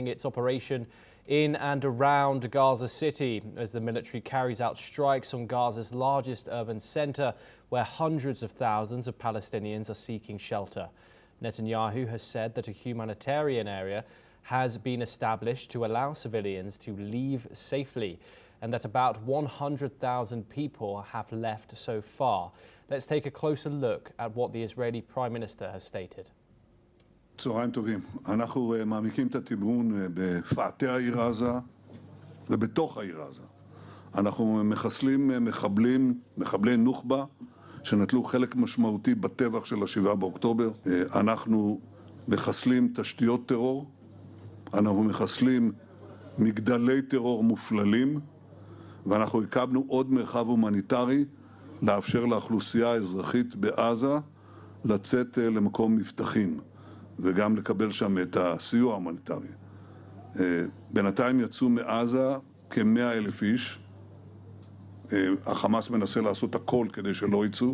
its operation in and around Gaza City as the military carries out strikes on Gaza's largest urban centre, where hundreds of thousands of Palestinians are seeking shelter. Netanyahu has said that a humanitarian area has been established to allow civilians to leave safely, and that about 100,000 people have left so far. Let's take a closer look at what the Israeli Prime Minister has stated. צהריים טובים. אנחנו מעמיקים את התמרון בפאתי העיר עזה ובתוך העיר עזה. אנחנו מחסלים מחבלי נוח'בה שנטלו חלק משמעותי בטבח של ה-7 באוקטובר. אנחנו מחסלים תשתיות טרור, אנחנו מחסלים מגדלי טרור מופללים, ואנחנו הקמנו עוד מרחב הומניטרי לאפשר לאוכלוסייה האזרחית בעזה לצאת למקום מבטחים וגם לקבל שם את הסיוע ההומניטרי. בינתיים יצאו מעזה כ-100,000 איש. החמאס מנסה לעשות הכל כדי שלא יצאו,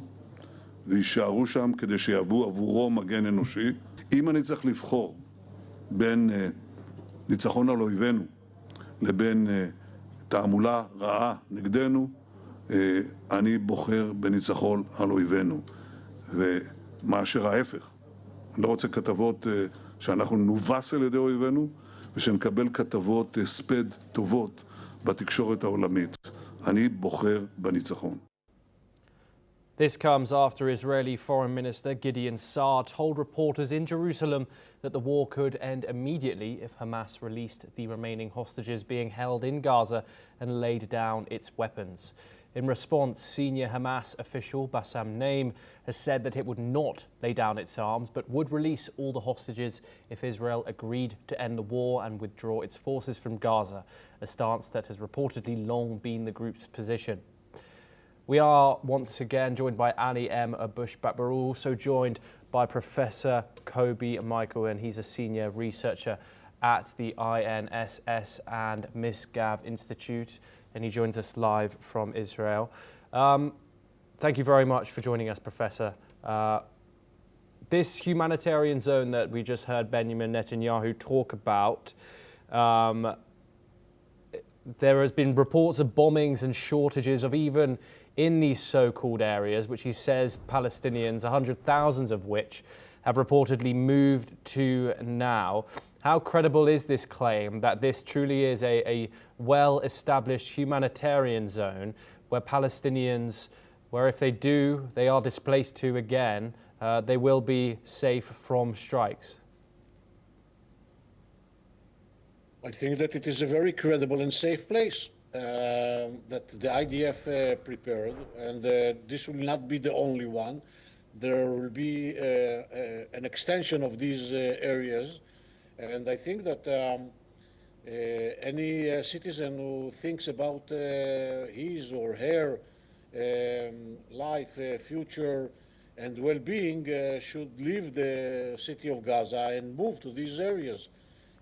וישארו שם כדי שיהוו עבורו מגן אנושי. אם אני צריך לבחור בין ניצחון על אויבינו לבין תעמולה רעה נגדנו, אני בוחר בניצחון על אויבינו, ומאשר ההפך. אני לא רוצה כתבות שאנחנו נובס על ידי אויבינו, ושנקבל כתבות ספד טובות בתקשורת העולמית. אני בוחר בניצחון. This comes after Israeli Foreign Minister Gideon Saar told reporters in Jerusalem that the war could end immediately if Hamas released the remaining hostages being held in Gaza and laid down its weapons. In response, senior Hamas official Bassam Naim has said that it would not lay down its arms but would release all the hostages if Israel agreed to end the war and withdraw its forces from Gaza, a stance that has reportedly long been the group's position. We are once again joined by Ali M. Abushbat, but we're also joined by Professor Kobi Michael, and he's a senior researcher at the INSS and Misgav Institute, and he joins us live from Israel. Thank you very much for joining us, Professor. This humanitarian zone that we just heard Benjamin Netanyahu talk about, there has been reports of bombings and shortages of even in these so-called areas, which he says Palestinians, 100,000 of which have reportedly moved to now. How credible is this claim that this truly is a well-established humanitarian zone where Palestinians, where if they do, they are displaced to again, they will be safe from strikes? I think that it is a very credible and safe place that the IDF prepared, and this will not be the only one. There will be an extension of these areas, and I think that any citizen who thinks about his or her life, future, and well-being should leave the city of Gaza and move to these areas.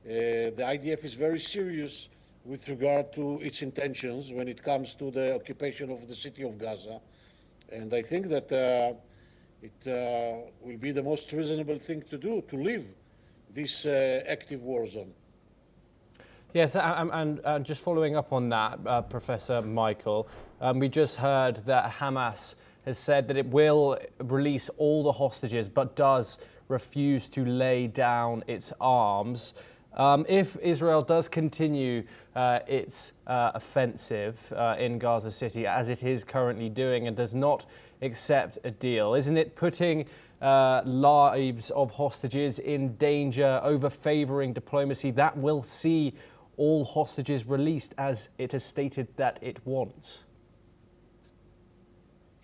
The IDF is very serious with regard to its intentions when it comes to the occupation of the city of Gaza. And I think that it will be the most reasonable thing to do, to leave this active war zone. Yes, and just following up on that, Professor Michael, we just heard that Hamas has said that it will release all the hostages but does refuse to lay down its arms. If Israel does continue its offensive in Gaza City, as it is currently doing, and does not accept a deal, isn't it putting lives of hostages in danger over favouring diplomacy that will see all hostages released as it has stated that it wants?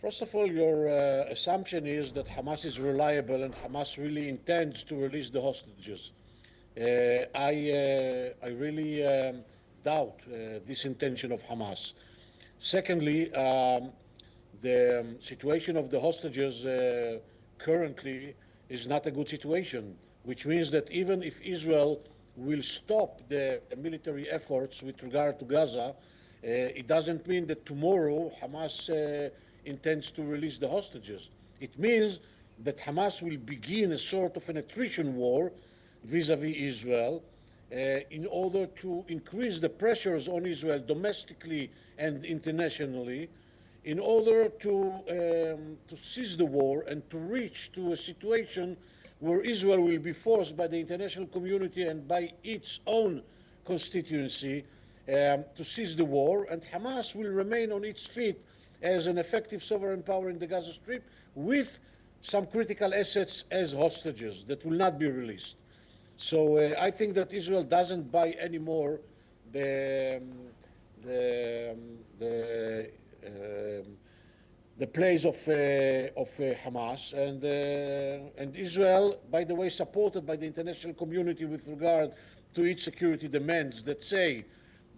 First of all, your assumption is that Hamas is reliable and Hamas really intends to release the hostages. I really doubt this intention of Hamas. Secondly, the situation of the hostages currently is not a good situation, which means that even if Israel will stop the military efforts with regard to Gaza, it doesn't mean that tomorrow Hamas intends to release the hostages. It means that Hamas will begin a sort of an attrition war vis-à-vis Israel, in order to increase the pressures on Israel domestically and internationally, in order to cease the war and to reach to a situation where Israel will be forced by the international community and by its own constituency to cease the war, and Hamas will remain on its feet as an effective sovereign power in the Gaza Strip with some critical assets as hostages that will not be released. So I think that Israel doesn't buy anymore the plays of Hamas, and Israel, by the way, supported by the international community with regard to its security demands that say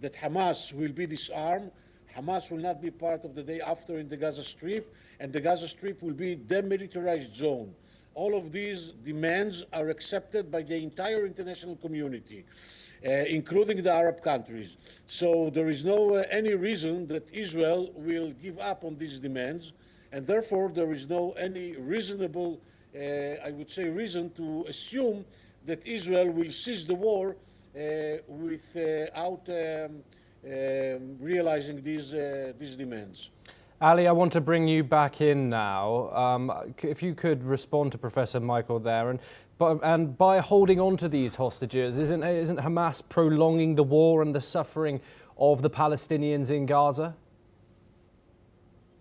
that Hamas will be disarmed, Hamas will not be part of the day after in the Gaza Strip, and the Gaza Strip will be demilitarized zone. All of these demands are accepted by the entire international community, including the Arab countries. So there is no any reason that Israel will give up on these demands, and therefore there is no any reasonable, I would say, reason to assume that Israel will cease the war without realizing these demands. Ali, I want to bring you back in now. If you could respond to Professor Michael there, and by holding on to these hostages, isn't Hamas prolonging the war and the suffering of the Palestinians in Gaza?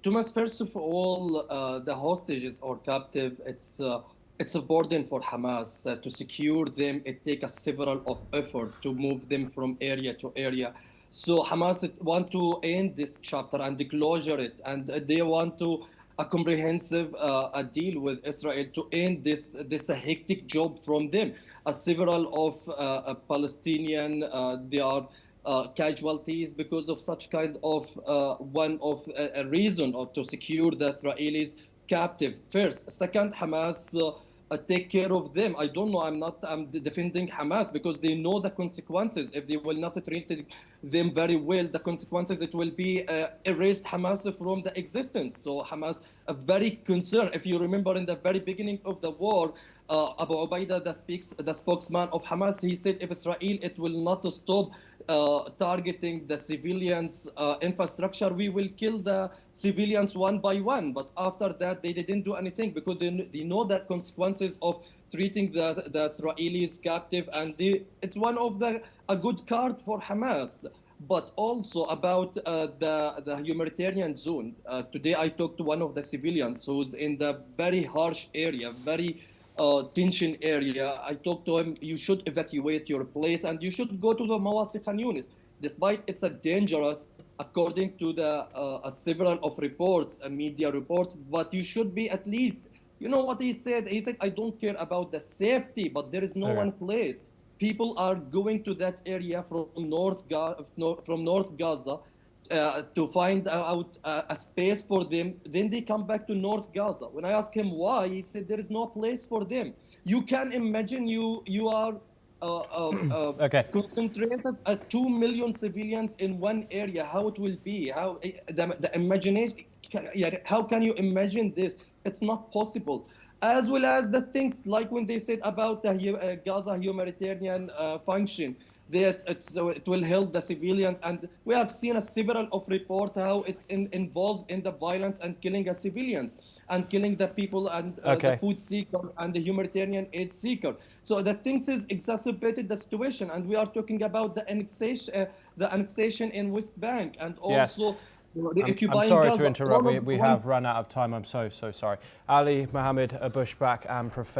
Thomas, first of all, the hostages or captive, it's a burden for Hamas to secure them. It takes several of effort to move them from area to area. So Hamas want to end this chapter and closure it, and they want to a comprehensive deal with Israel to end this hectic job from them. Several of Palestinian they are casualties because of such kind of a reason or to secure the Israelis captive. First, second, Hamas take care of them. I don't know. I'm defending Hamas because they know the consequences. If they will not treat them very well, the consequences, it will be erased Hamas from the existence. So Hamas are very concerned. If you remember in the very beginning of the war, Abu Ubaidah, the spokesman of Hamas, he said if Israel, it will not stop targeting the civilians' infrastructure, we will kill the civilians one by one. But after that, they didn't do anything because they know the consequences of treating the Israelis captive, and it's one of a good card for Hamas. But also about the humanitarian zone. Today, I talked to one of the civilians who's in the very harsh area, very tension area. I talked to him, you should evacuate your place and you should go to the Mawasi Khan Yunis. Despite it's a dangerous, according to the several of reports, media reports, but you should be at least, you know what he said? He said, I don't care about the safety, but there is no one place. People are going to that area from North Gaza to find out a space for them. Then they come back to North Gaza. When I asked him why, he said there is no place for them. You can imagine you are concentrated at 2 million civilians in one area. How it will be? How the imagination? How can you imagine this? It's not possible. As well as the things like when they said about the Gaza humanitarian function, that it will help the civilians, and we have seen several of reports how it's involved in the violence and killing the civilians and killing the people and the food seeker and the humanitarian aid seeker. So the things is exacerbated the situation, and we are talking about the annexation in West Bank and also. Yes. I'm sorry to interrupt. We have run out of time. I'm so sorry. Ali Mohammed Bushback and Professor